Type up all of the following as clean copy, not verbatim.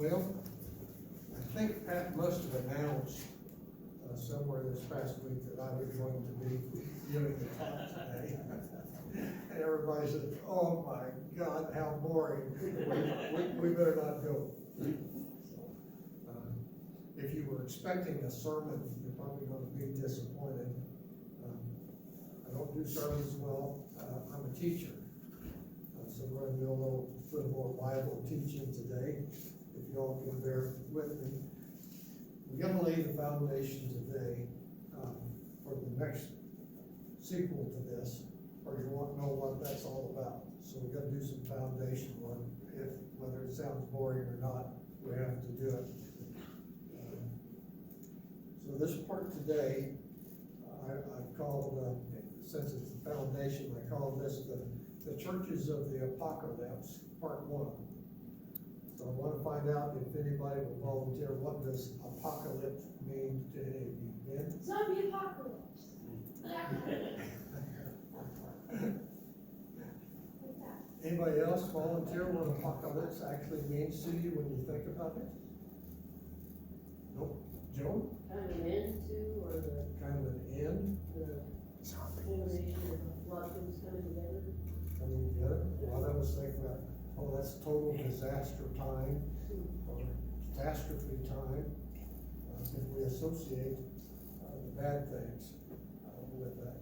Well, I think Pat must have announced somewhere this past week that I was going to be giving the talk today. And everybody said, oh my God, how boring. We better not go. If you were expecting a sermon, you're probably going to be disappointed. I don't do sermons well. I'm a teacher. So we're going to do a little more Bible teaching today, if you all can bear with me. We're going to lay the foundation today for the next sequel to this, or you won't know what that's all about. So we're going to do some foundation work. Whether it sounds boring or not, we have to do it. So this part today, I've called, since it's the foundation, I call this the Churches of the Apocalypse, Part 1. So I want to find out if anybody will volunteer. What does apocalypse mean to any of you? Ben? Zombie apocalypse. Anybody else volunteer what apocalypse actually means to you when you think about it? Nope. Joe? Kind of an end to, or the Kind of an end culmination of a lot of things coming together. coming together. Well, I was thinking about, oh, that's total disaster time or catastrophe time. If we associate the bad things with that,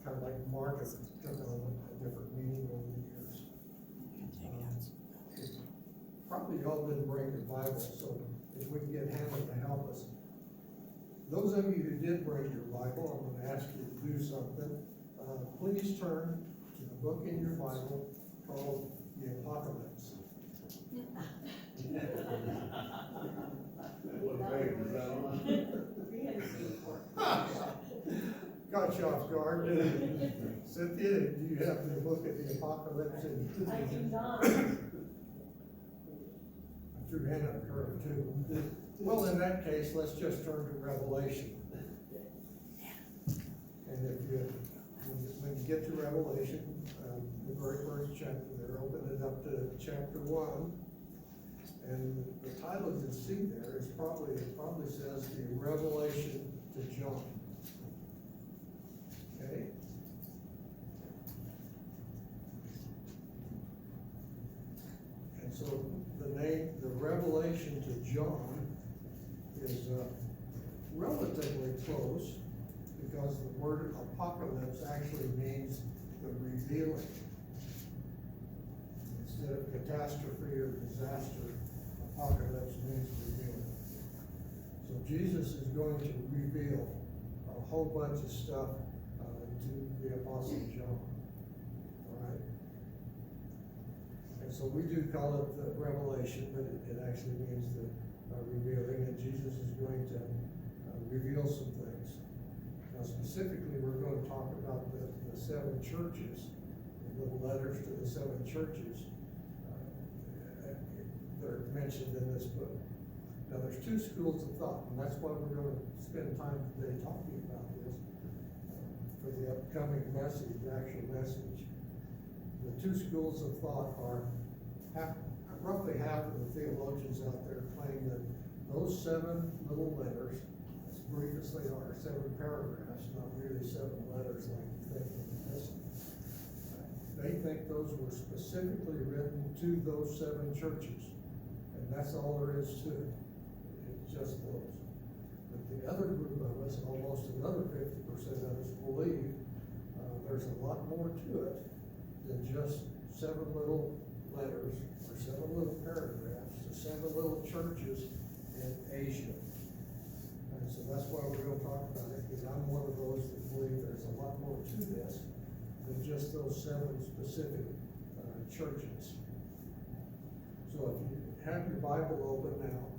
kind of like market took on a different meaning over the years. Probably y'all didn't bring your Bible, so if we can get Hannah to help us. Those of you who did bring your Bible, I'm going to ask you to do something. Please turn to the book in your Bible called the Apocalypse. What page is that on? 384. Got you off guard, didn't you? Cynthia, do you have the book of the Apocalypse in? I do not. I threw Hannah a curve too. Well, in that case, let's just turn to Revelation. And when you get to Revelation, the very first chapter there, open it up to chapter 1. And the title you see there is it probably says the Revelation to John. Okay? And so the Revelation to John is relatively close, because the word apocalypse actually means the revealing. Instead of catastrophe or disaster, apocalypse means revealing. So Jesus is going to reveal a whole bunch of stuff to the Apostle John. All right? And so we do call it the Revelation, but it actually means the revealing, and Jesus is going to reveal some things. Now specifically, we're going to talk about the 7 churches, the little letters to the 7 churches that are mentioned in this book. Now there's 2 schools of thought, and that's why we're going to spend time today talking about this for the upcoming message, the actual message. The 2 schools of thought are roughly half of the theologians out there claim that those 7 little letters, as brief as they are, 7 paragraphs, not really 7 letters like you think in this. They think those were specifically written to those 7 churches, and that's all there is to it. It's just those. But the other group of us, almost another 50% of us, believe there's a lot more to it than just 7 little letters or 7 little paragraphs to 7 little churches in Asia. And so that's why we're going to talk about it, because I'm one of those that believe there's a lot more to this than just those 7 specific churches. So if you have your Bible open now,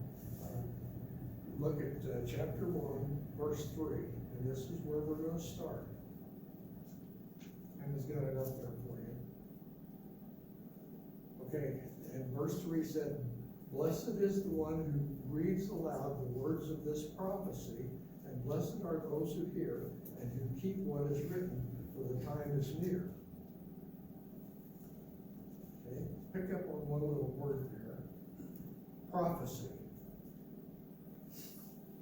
look at chapter 1, verse 3, and this is where we're going to start. And he's got it up there for you. Okay, and verse 3 said, "Blessed is the one who reads aloud the words of this prophecy, and blessed are those who hear and who keep what is written, for the time is near." Okay, pick up on one little word there. prophecy.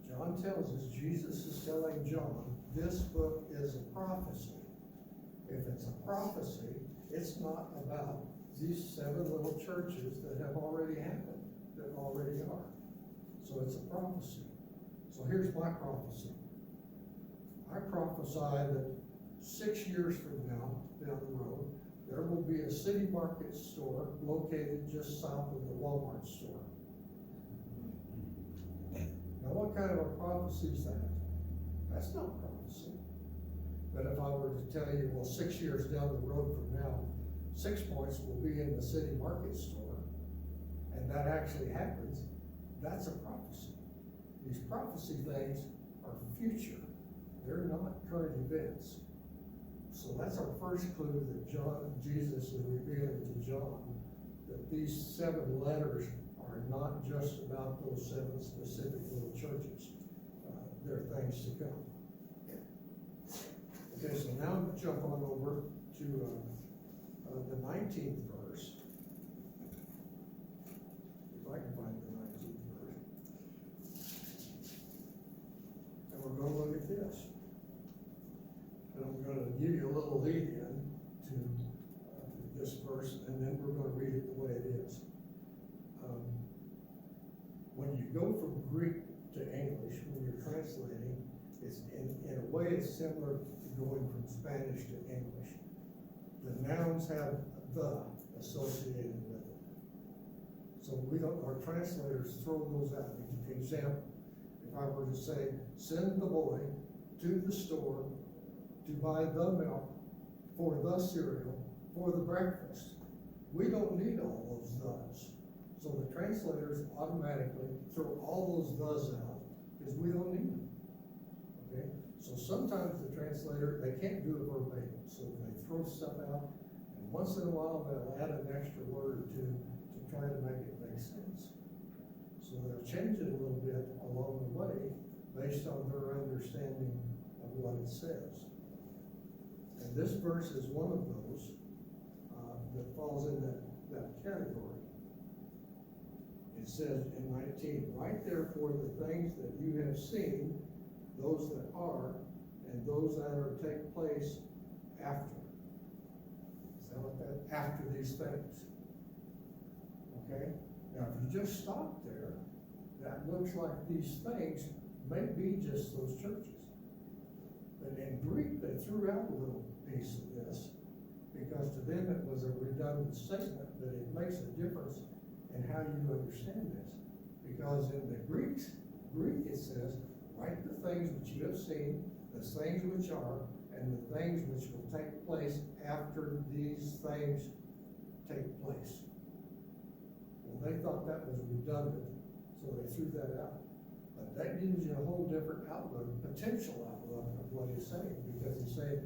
John tells us, Jesus is telling John, this book is a prophecy. If it's a prophecy, it's not about these 7 little churches that have already happened, that already are. So it's a prophecy. So here's my prophecy. I prophesy that 6 years from now, down the road, there will be a city market store located just south of the Walmart store. Now, what kind of a prophecy is that? That's not prophecy. But if I were to tell you, well, 6 years down the road from now, 6 Points will be in the city market store, and that actually happens, that's a prophecy. These prophecy things are future. They're not current events. So that's our first clue that Jesus is revealing to John, that these 7 letters are not just about those 7 specific little churches. They're things to come. Okay, so now I'm gonna jump on over to the 19th verse. If I can find the 19th verse. And we're gonna look at this. And I'm gonna give you a little lead in to this verse, and then we're gonna read it the way it is. When you go from Greek to English, when you're translating, it's in a way it's similar to going from Spanish to English. The nouns have the associated with it. So our translators throw those out. Example, if I were to say, send the boy to the store to buy the milk for the cereal for the breakfast, we don't need all those thes. So the translators automatically throw all those thes out because we don't need them. Okay? So sometimes the translator, they can't do it verbatim, so they throw stuff out, and once in a while they'll add an extra word or two to try to make it make sense. So they'll change it a little bit along the way based on their understanding of what it says. And this verse is one of those that falls in that category. It says in 19, write therefore the things that you have seen, those that are, and those that are take place after. Is that what that, after these things? Okay? Now, if you just stop there, that looks like these things may be just those churches. But in Greek, they threw out a little piece of this, because to them it was a redundant statement, but it makes a difference in how you understand this. Because in the Greek it says, write the things which you have seen, the things which are, and the things which will take place after these things take place. Well, they thought that was redundant, so they threw that out. But that gives you a whole different outlook, potential outlook of what he's saying, because he's saying,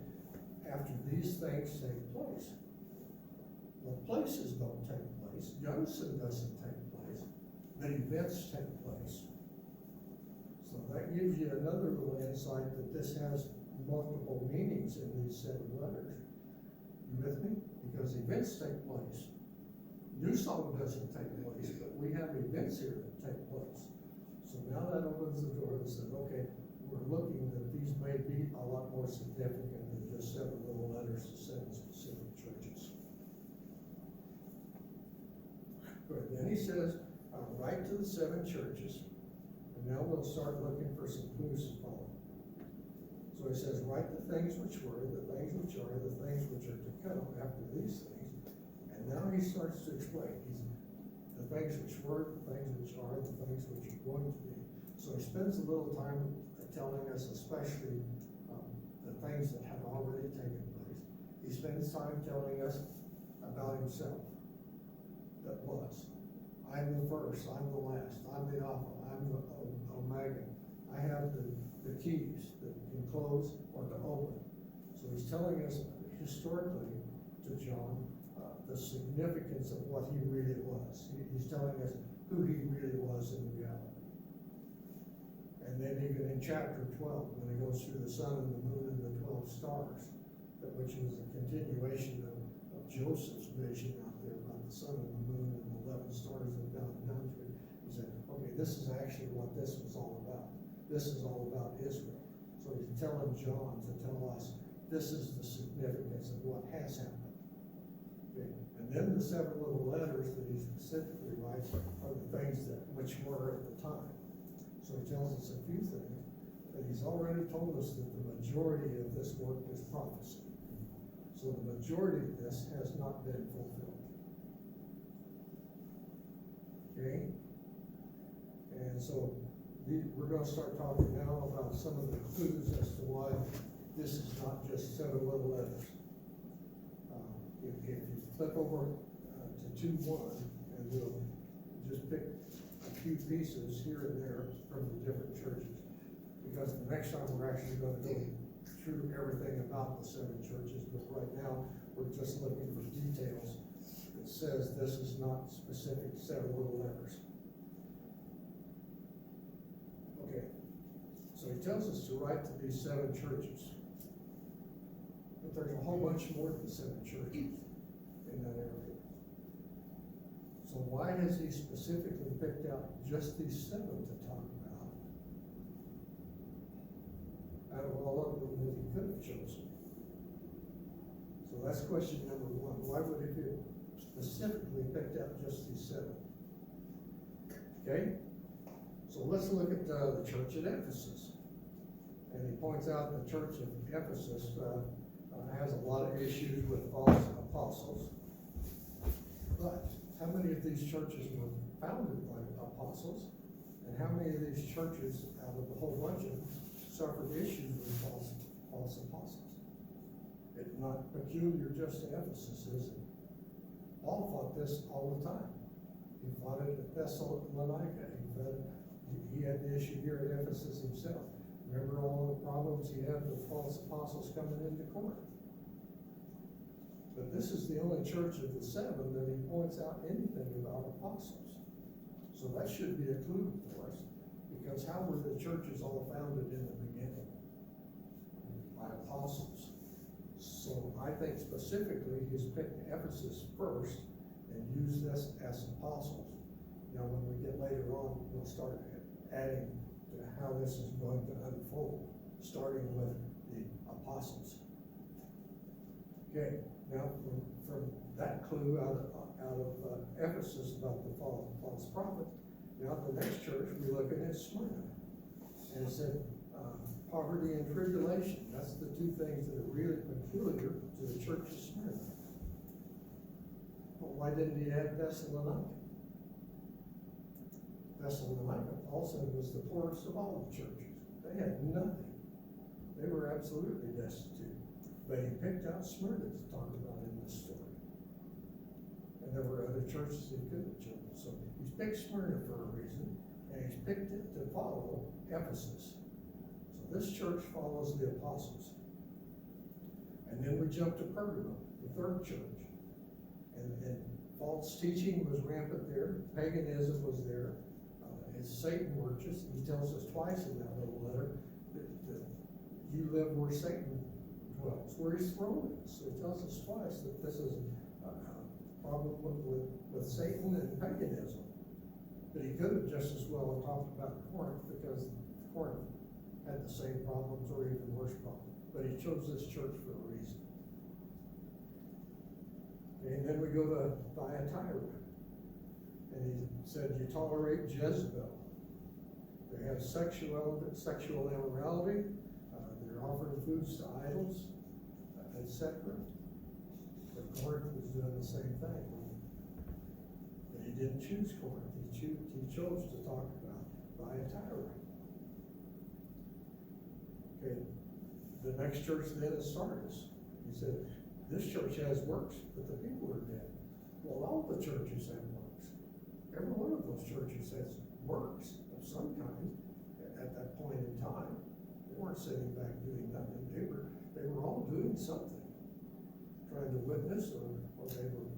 after these things take place. Well, places don't take place, Youngson doesn't take place, but events take place. So that gives you another little insight that this has multiple meanings in these 7 letters. You with me? Because events take place. New Song doesn't take place, but we have events here that take place. So now that opens the door that says, okay, we're looking that these may be a lot more significant than just 7 little letters to 7 specific churches. Good. Then he says, write to the 7 churches, and now we'll start looking for some clues to follow. So he says, write the things which were, the things which are, the things which are to come after these things. And now he starts to explain. The things which were, the things which are, the things which are going to be. So he spends a little time telling us, especially the things that have already taken place. He spends time telling us about himself. That was. I'm the first, I'm the last, I'm the Alpha, I'm the Omega. I have the keys that can close or to open. So he's telling us historically to John the significance of what he really was. He's telling us who he really was in reality. And then even in chapter 12, when he goes through the sun and the moon and the 12 stars, which was a continuation of Joseph's vision out there about the sun and the moon and the 11 stars that bound down to it. He Okay, this is actually what this was all about. This is all about Israel. So he's telling John to tell us, this is the significance of what has happened. Okay, and then the 7 little letters that he specifically writes are the things that which were at the time. So he tells us a few things, but he's already told us that the majority of this work is prophecy. So the majority of this has not been fulfilled. Okay? And so we're going to start talking now about some of the clues as to why this is not just 7 little letters. If you flip over to 2:1, and we'll just pick a few pieces here and there from the different churches, because the next time we're actually going to go through everything about the 7 churches, but right now we're just looking for details that says this is not specific 7 little letters. Okay, so he tells us to write to these 7 churches. But there's a whole bunch more than 7 churches in that area. So why has he specifically picked out just these 7 to talk about out of all of them that he could have chosen? So that's question number 1. Why would he have specifically picked out just these 7? Okay? So let's look at the church at Ephesus. And he points out the church of Ephesus has a lot of issues with false apostles. But how many of these churches were founded by apostles? And how many of these churches, out of the whole bunch of them, suffered issues with false apostles? It's not peculiar just to Ephesus, is it? Paul fought this all the time. He fought it at Thessalonica. He had the issue here at Ephesus himself. Remember all the problems he had with false apostles coming into Corinth? But this is the only church of the 7 that he points out anything about apostles. So that should be a clue for us, because how were the churches all founded in the beginning? By apostles. So I think specifically he's picked Ephesus first and used this as apostles. Now when we get later on, we'll start adding to how this is going to unfold, starting with the apostles. Okay, now from that clue out of Ephesus about the false prophet, now the next church we're looking at Smyrna. And it said poverty and tribulation. That's the 2 things that are really peculiar to the church of Smyrna. Well, why didn't he add Thessalonica? Thessalonica also was the poorest of all the churches. They had nothing. They were absolutely destitute. But he picked out Smyrna to talk about in this story. And there were other churches he could have chosen. So he's picked Smyrna for a reason, and he's picked it to follow Ephesus. So this church follows the apostles. And then we jump to Pergamum, the 3rd church. And false teaching was rampant there. Paganism was there. Satan worship. He tells us twice in that little letter that you live where Satan dwells, where his throne is. So he tells us twice that this is a problem with Satan and paganism. But he could have just as well talked about Corinth, because Corinth had the same problems or even worse problems. But he chose this church for a reason. And then we go to Thyatira. And he said, you tolerate Jezebel. They have sexual immorality. They're offering foods to idols, etc. But Corinth was doing the same thing. But he didn't choose Corinth. He chose to talk about Thyatira. Okay. The next church then is Sardis. He said, this church has works, but the people are dead. Well, all the churches have works. Every one of those churches has works of some kind at that point in time. They weren't sitting back doing nothing. They were all doing something, trying to witness, or they were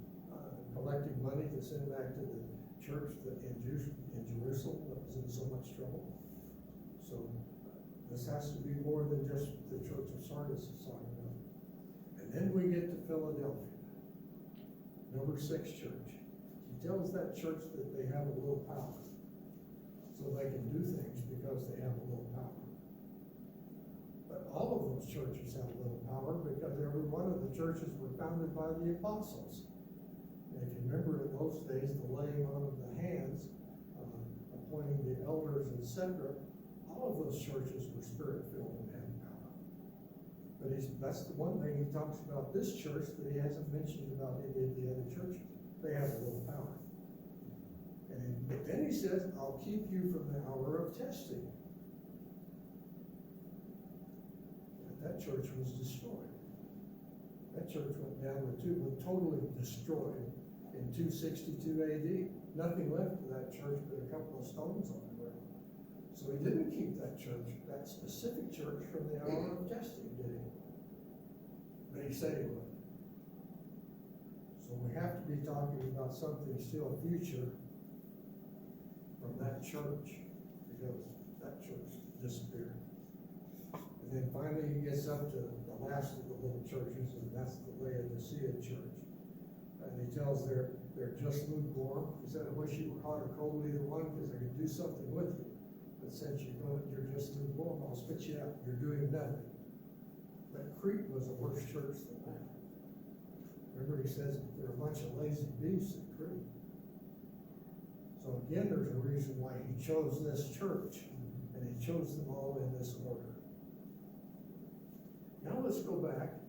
collecting money to send back to the church in Jerusalem that was in so much trouble. So this has to be more than just the church of Sardis is talking about. And then we get to Philadelphia, number 6 church. He tells that church that they have a little power. those churches have a little power because every one of the churches were founded by the apostles. And if you remember in those days, the laying on of the hands, appointing the elders, etc., all of those churches were spirit-filled and had power. But that's the one thing he talks about this church that he hasn't mentioned about any of the other churches. They have a little power. But then he says, I'll keep you from the hour of testing. But that church was destroyed. That church went down was totally destroyed in 262 AD. Nothing left of that church but a couple of stones on the ground. So he didn't keep that church, that specific church, from the hour of testing, did he? But he said he would. So we have to be talking about something still future from that church, because that church disappeared. And then finally he gets up to the last of the little churches, and that's the Laodicea church. And he tells they're just lukewarm. He said, I wish you were hot or cold, either one, because I could do something with you. But since you're just lukewarm, I'll spit you out. You're doing nothing. But Crete was a worse church than that. Remember, he says there are a bunch of lazy beasts in Crete. So again, there's a reason why he chose this church, and he chose them all in this order. Now let's go back.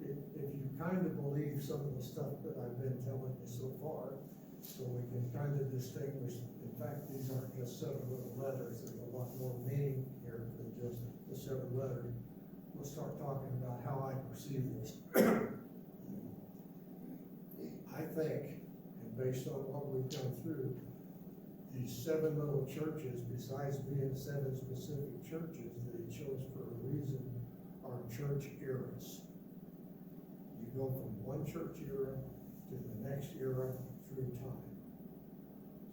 If you kind of believe some of the stuff that I've been telling you so far, so we can kind of distinguish. In fact, these aren't just 7 little letters. There's a lot more meaning here than just the 7 letters. We'll start talking about how I perceive this. I think, and based on what we've gone through, these 7 little churches, besides being 7 specific churches that he chose for a reason, are church eras. You go from one church era to the next era through time.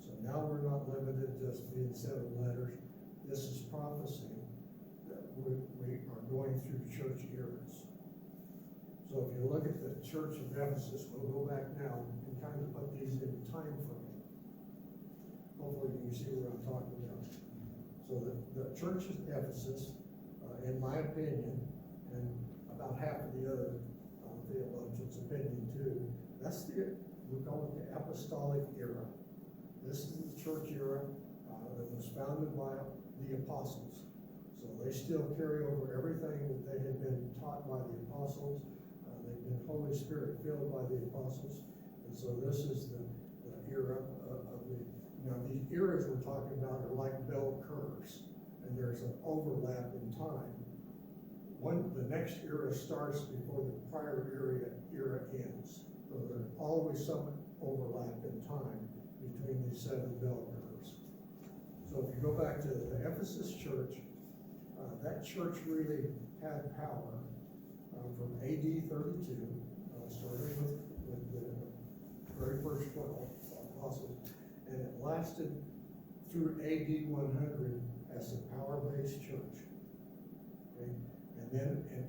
So now we're not limited to just being 7 letters. This is prophecy that we are going through church eras. So if you look at the church of Ephesus, we'll go back now and kind of put these in time frame. Hopefully you can see what I'm talking about. So the church of Ephesus, in my opinion, and about half of the other theologians' opinion too, we call it the apostolic era. This is the church era that was founded by the apostles. So they still carry over everything that they had been taught by the apostles. They've been Holy Spirit filled by the apostles. And so this is the era of the, now these eras we're talking about are like bell curves, and there's an overlap in time. The next era starts before the prior era ends. So there's always some overlap in time between these 7 bell curves. So if you go back to the Ephesus church, that church really had power from AD 32, starting with the very first 12 apostles, and it lasted through AD 100 as a power-based church. Okay? And then in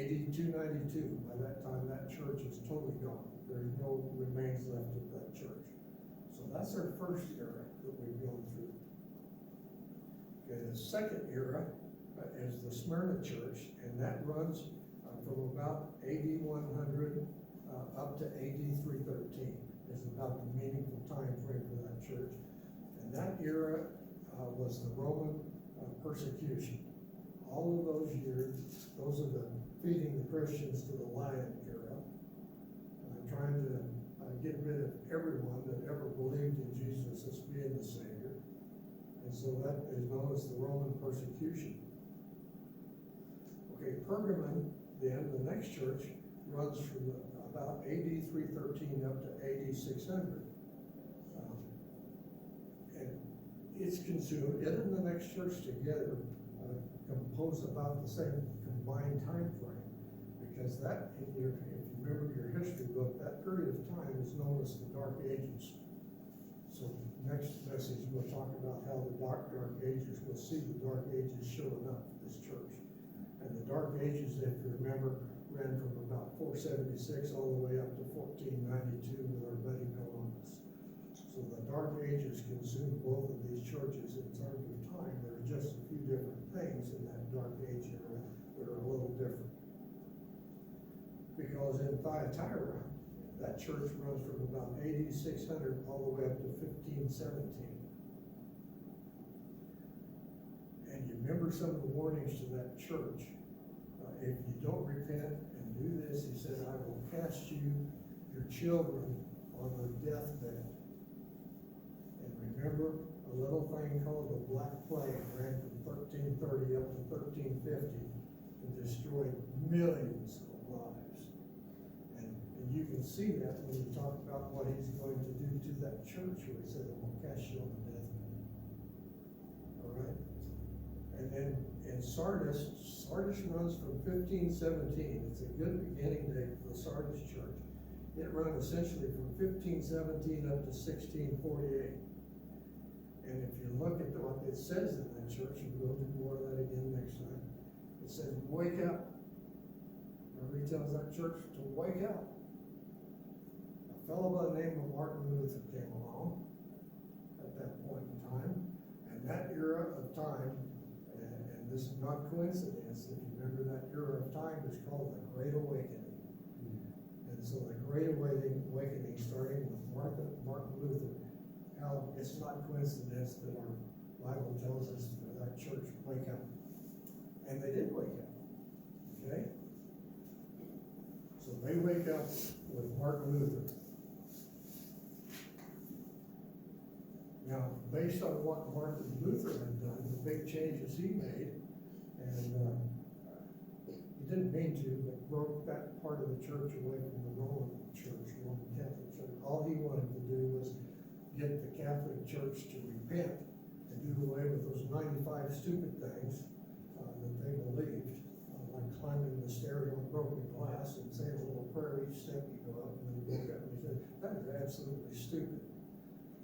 AD 292, by that time, that church is totally gone. There's no remains left of that church. So that's our first era that we've gone through. Okay, the second era is the Smyrna church, and that runs from about AD 100 up to AD 313 is about the meaningful time frame for that church. And that era was the Roman persecution. All of those years, those are the feeding the Christians to the lion era, trying to get rid of everyone that ever believed in Jesus as being the Savior. And so that is known as the Roman persecution. Okay, Pergamon, then, the next church, runs from about AD 313 up to AD 600. And it's consumed, it and the next church together compose about the same combined time frame, because that, if you remember your history book, that period of time is known as the Dark Ages. So next message we'll talk about how the dark ages, we'll see the Dark Ages showing up in this church. And the Dark Ages, if you remember, ran from about 476 all the way up to 1492 with our buddy Columbus. So the Dark Ages consumed both of these churches in terms of time. There's just a few different things in that Dark Age era. are a little different. Because in Thyatira, that church runs from about 8,600 all the way up to 1517. And you remember some of the warnings to that church. If you don't repent and do this, he said, I will cast you, your children, on their deathbed. And remember, a little thing called the Black Plague ran from 1330 up to 1350 and destroyed millions of lives. And you can see that when you talk about what he's going to do to that church, where he said, I will cast you on the deathbed. All right? And then in Sardis runs from 1517. It's a good beginning date for the Sardis church. It ran essentially from 1517 up to 1648. And if you look at what it says in that church, and we'll do more of that again next time, it says, wake up. Remember, he tells that church to wake up. A fellow by the name of Martin Luther came along at that point in time, and that era of time, and this is not coincidence, if you remember, that era of time is called the Great Awakening. And so the Great Awakening, starting with Martin Luther, how it's not coincidence that our Bible tells us that church wake up. And they did wake up, okay? So they wake up with Martin Luther. Now, based on what Martin Luther had done, the big changes he made, and he didn't mean to, but broke that part of the church away from the Roman Church, Roman Catholic Church. All he wanted to do was get the Catholic Church to repent and do away with those 95 stupid things that they believed, like climbing the stairs on broken glass and saying a little prayer each step you go up, and then he woke up and he said, that is absolutely stupid.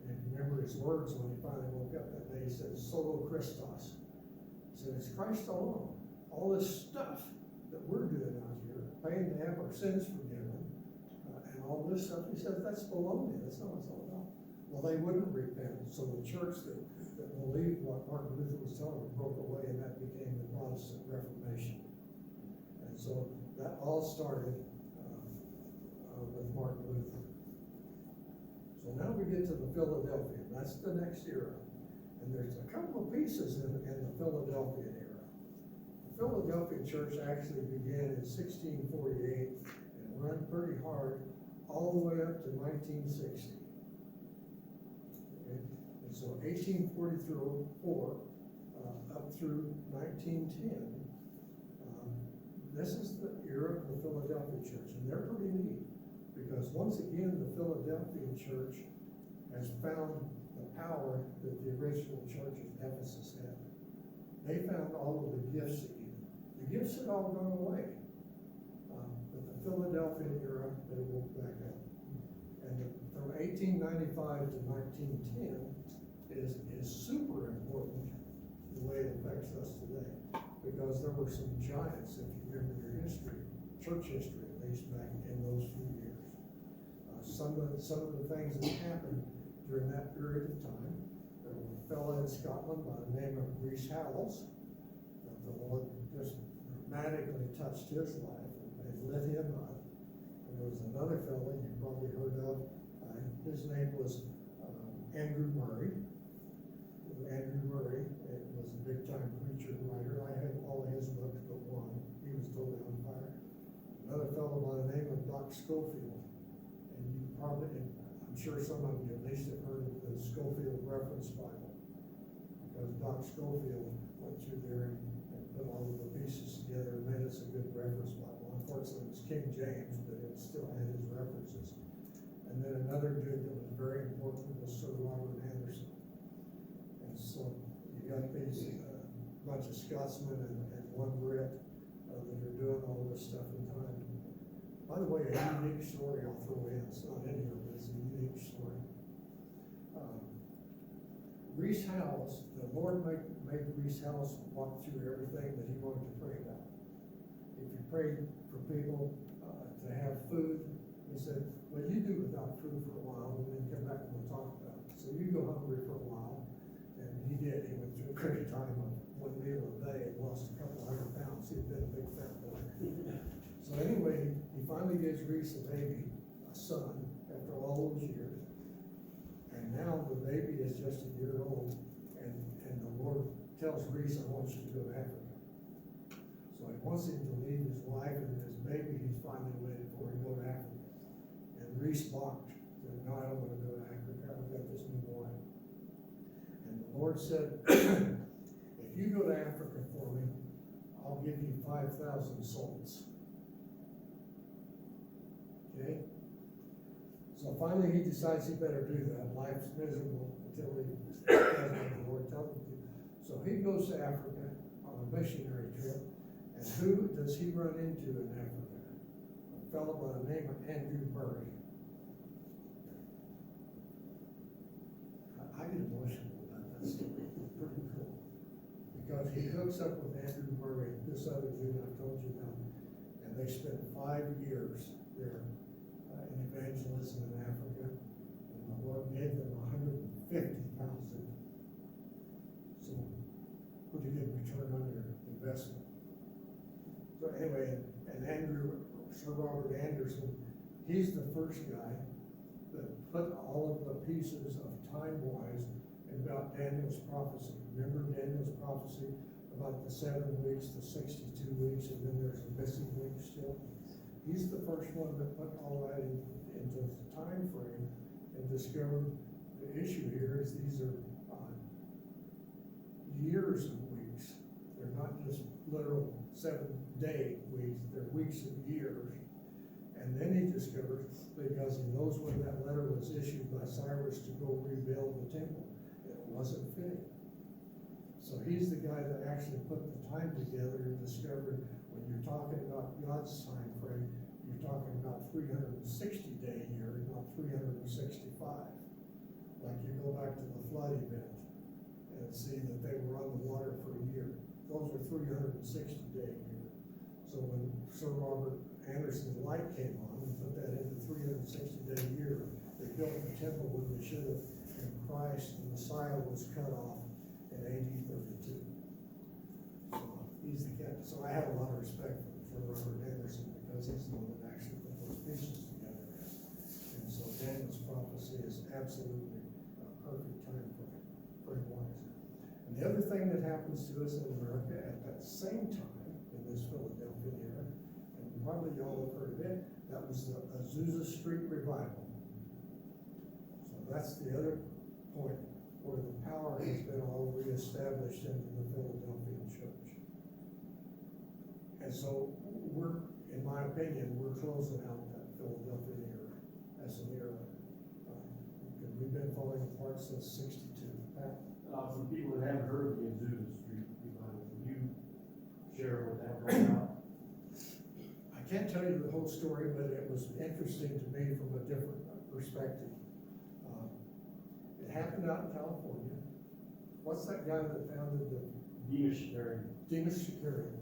And remember his words when he finally woke up that day, he said, Solo Christos. He said, it's Christ alone. All this stuff that we're doing out here, paying to have our sins forgiven, and all this stuff, he said, that's baloney. That's not what it's all about. Well, they wouldn't repent, so the church that believed what Martin Luther was telling them broke away, and that became the Protestant Reformation. And so that all started with Martin Luther. So now we get to the Philadelphia. That's the next era. And there's a couple of pieces in the Philadelphia era. The Philadelphia church actually began in 1648 and ran pretty hard all the way up to 1960. Okay? And so 1844 up through 1910, this is the era of the Philadelphia church, and they're pretty neat. Because once again, the Philadelphia church has found the power that the original church of Ephesus had. They found all of the gifts again. The gifts had all gone away. But the Philadelphia era, they woke back up. And from 1895 to 1910 is super important the way it affects us today. Because there were some giants, if you remember your history, church history at least, back in those few years. Some of the things that happened during that period of time, there was a fellow in Scotland by the name of Rees Howells, that the Lord just dramatically touched his life and lit him up. And there was another fellow you probably heard of, his name was Andrew Murray. Andrew Murray was a big-time preacher and writer. I have all of his books but one. He was totally on fire. Another fellow by the name of Doc Schofield. And you probably, I'm sure some of you at least have heard of the Schofield Reference Bible. Because Doc Schofield went through there and put all of the pieces together and made us a good reference Bible. Unfortunately, it was King James, but it still had his references. And then another dude that was very important was Sir Robert Anderson. And so you got these bunch of Scotsmen and one Brit that are doing all this stuff in time. By the way, a unique story I'll throw in. It's not in here, but it's a unique story. Rees Howells, the Lord made Rees Howells walk through everything that he wanted to pray about. If you prayed for people to have food, he said, well, you do without food for a while, and then come back and we'll talk about it. So you go hungry for a while, and he did. He went through a period of time of one meal a day and lost a couple 100 pounds. He he'd been a big fat boy. So anyway, he finally gives Reese a baby, a son, after all those years. And now the baby is just a year old, and the Lord tells Reese, I want you to go to Africa. So he wants him to leave his wife and his baby he's finally waited for and go to Africa. And Reese balked, said, no, I don't want to go to Africa, I've got this new boy. And the Lord said, if you go to Africa for me, I'll give you 5,000 souls. Okay? So finally he decides he better do that. Life's miserable until he does what the Lord tells him to. So he goes to Africa on a missionary trip, and who does he run into in Africa? A fellow by the name of Andrew Murray. I get emotional about that story. It's pretty cool. Because he hooks up with Andrew Murray, this other dude I told you about, and they spent 5 years there in evangelism in Africa, and the Lord gave them 150,000. So, pretty good return on your investment. So anyway, and Sir Robert Anderson, he's the first guy that put all of the pieces of time-wise about Daniel's prophecy. Remember Daniel's prophecy about the 7 weeks, the 62 weeks, and then there's a missing week still? He's the first one that put all that into the time frame and discovered the issue here is these are years of weeks. They're not just literal 7-day weeks, they're weeks of years. And then he discovers, because he knows when that letter was issued by Cyrus to go rebuild the temple, it wasn't fitting. So he's the guy that actually put the time together and discovered when you're talking about God's time frame, you're talking about 360-day year, not 365. Like you go back to the flood event and see that they were on the water for a year. Those are 360-day year. So when Sir Robert Anderson's light came on and put that into 360-day year, they built the temple when they should have, and Christ, the Messiah, was cut off in AD 32. So he's the cat. So I have a lot of respect for Robert Anderson because he's the one that actually put those pieces together. And so Daniel's prophecy is absolutely a perfect time frame-wise. And the other thing that happens to us in America at that same time, in this Philadelphia era, and probably y'all have heard of it, that was the Azusa Street Revival. So that's the other point where the power has been all reestablished into the Philadelphian church. And so we're, in my opinion, we're closing out that Philadelphia era as an era. Because we've been falling apart since '62. Pat? For people that haven't heard of the Azusa Street Revival, can you share what that was about? I can't tell you the whole story, but it was interesting to me from a different perspective. It happened out in California. What's that guy that founded the Demas Shakarian. Demas Shakarian?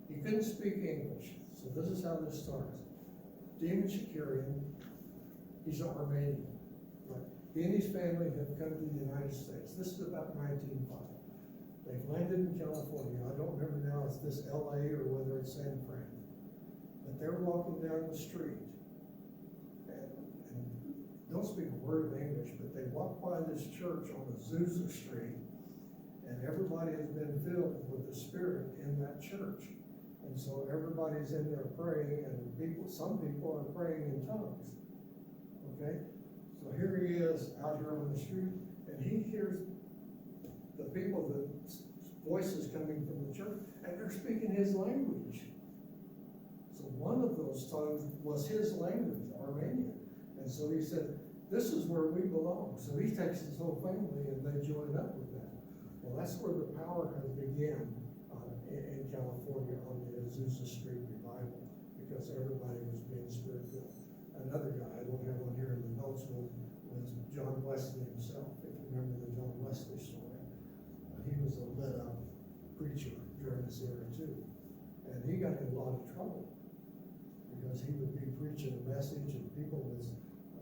He couldn't speak English, so this is how this starts. Demas Shakarian, he's an Armenian. Right? He and his family have come to the United States. This is about 1905. They've landed in California. I don't remember now if it's LA or whether it's San Fran. But they're walking down the street and don't speak a word of English, but they walk by this church on Azusa Street, and everybody has been filled with the Spirit in that church. And so everybody's in there praying, and some people are praying in tongues. Okay? So here he is out here on the street, and he hears the people, the voices coming from the church, and they're speaking his language. So one of those tongues was his language, Armenian. And so he said, this is where we belong. So he takes his whole family and they join up with that. Well, that's where the power has begun in California on the Azusa Street Revival, because everybody was being Spirit-filled. Another guy, I don't have one here in the notes, was John Wesley himself. If you remember the John Wesley story. He was a lit-up preacher during this era too. And he got in a lot of trouble because he would be preaching a message and people would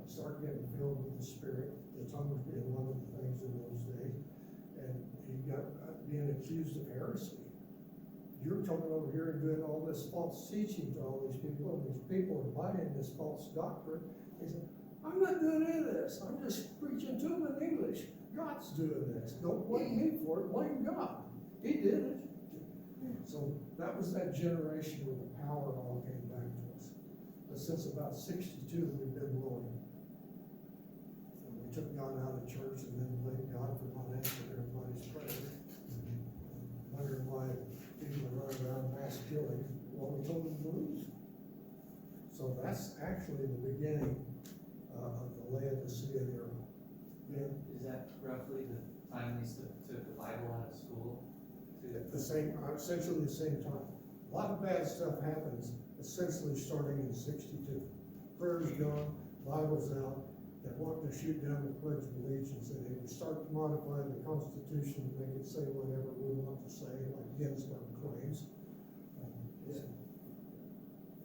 start getting filled with the Spirit. The tongues being one of the things in those days. And he got being accused of heresy. you're coming over here and doing all this false teaching to all these people, and these people are buying this false doctrine. He said, I'm not doing any of this, I'm just preaching to them in English. God's doing this, don't blame me for it, blame God. He did it. So that was that generation where the power all came back to us. But since about 62, we've been willing. And we took God out of church and then blamed God for not answering everybody's prayers. Wondering why people are running around mass killing what we told them to believe. So that's actually the beginning of the Laodicea era. Yeah. Is that roughly the time they took the Bible out of school? At the same, essentially the same time. A lot of bad stuff happens essentially starting in 62. Prayer's gone, Bible's out, they want to shoot down the Pledge of Allegiance, and they would start to modify the Constitution to make it say whatever we want to say, like Ginsburg claims.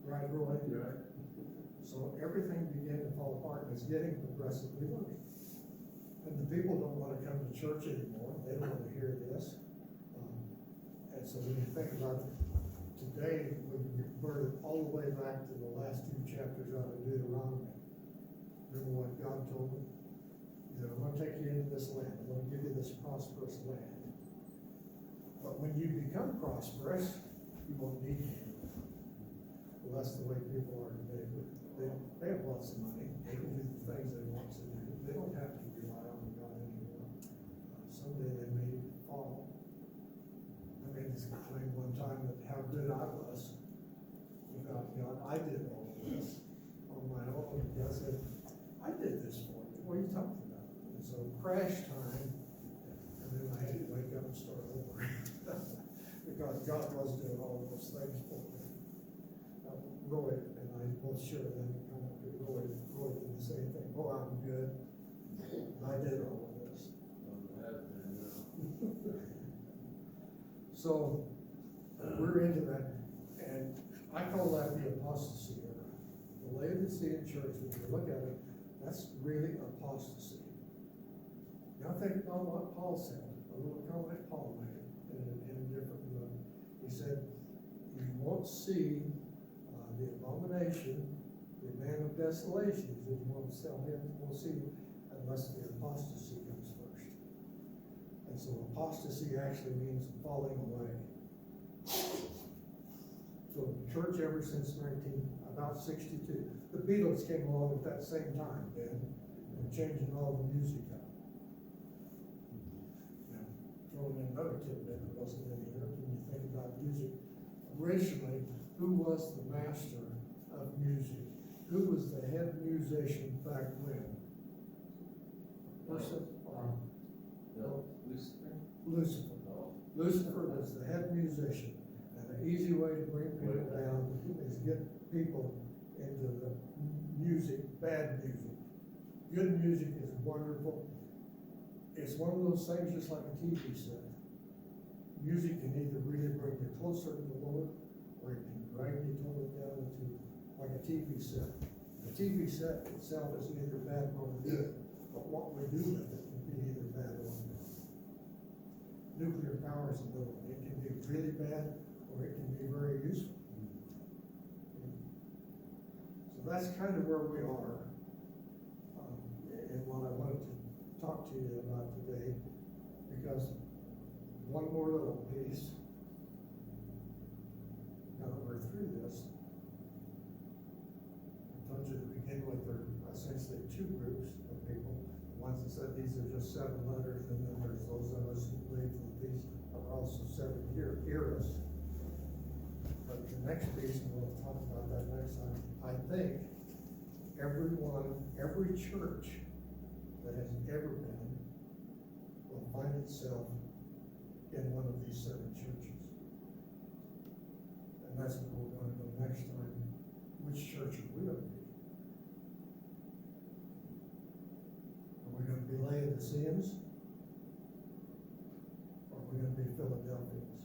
Right, Roy? Right. So everything began to fall apart, and it's getting progressively worse. And the people don't want to come to church anymore, they don't want to hear this. And so when you think about it, today, we can convert it all the way back to the last 2 chapters out of Deuteronomy. Remember what God told them? He said, I'm gonna take you into this land, I'm gonna give you this prosperous land. But when you become prosperous, you won't need me. Well, that's the way people are today. They have lots of money, they can do the things they want to do, they don't have to rely on God anymore. Someday they may fall. I made this claim one time that how good I was without God. I did all of this on my own. God said, I did this for you. What are you talking about? And so crash time, and then I had to wake up and start over. Because God was doing all of those things for me. Roy and I both share that kind of, Roy did the same thing. Oh, I'm good. I did all of this. So, we're into that, and I call that the apostasy era. The Laodicean church, when you look at it, that's really apostasy. Now think about what Paul said, a little comment Paul made in a different book. He said, you won't see the abomination, the man of desolation, is won't sell him, won't see him unless the apostasy comes first. And so apostasy actually means falling away. So the church ever since about 62, the Beatles came along at that same time, Ben, and changing all the music up. Now, throwing in another tidbit that wasn't in here, when you think about music, originally, who was the master of music? Who was the head musician back when? Person? Lucifer. Lucifer was the head musician, and the easy way to bring people down is get people into the music, bad music. Good music is wonderful. It's one of those things just like a TV set. Music can either really bring you closer to the Lord, or it can drag you totally down into like a TV set. The TV set itself is neither bad nor good, but what we do with it can be either bad or good. Nuclear power is another one. It can be really bad, or it can be very useful. So that's kind of where we are, and what I wanted to talk to you about today, because one more little piece. Now that we're through this, I told you to begin with, there are essentially 2 groups of people. The ones that said these are just 7 letters, and then there's those of us who believe that these are also 7 eras. But the next piece, and we'll talk about that next time, I think every church that has ever been will find itself in one of these 7 churches. And that's what we're going to go next time. Which church are we going to be? Are we going to be Laodiceans? Or are we going to be Philadelphians?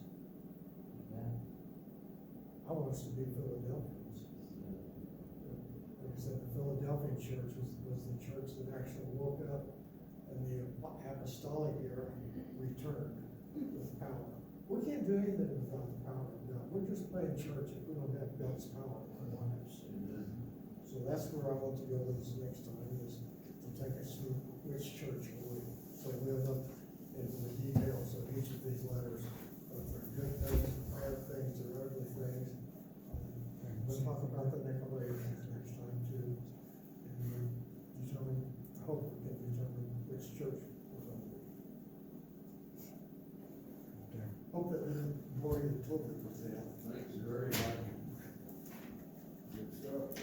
I want us to be Philadelphians. Like I said, the Philadelphian church was the church that actually woke up, and the apostolic era returned with power. We can't do anything without the power of just playing church if we don't have God's power in our lives. So that's where I want to go with this next time, is to take us through which church are we. So we'll look into the details of each of these letters, of their good things, their bad things, their ugly things. And we'll talk about the Nicolaitans next time too. And determine, I hope we can determine which church we're going to be. Hope that didn't bore you totally with that. Thank you very much. Good stuff.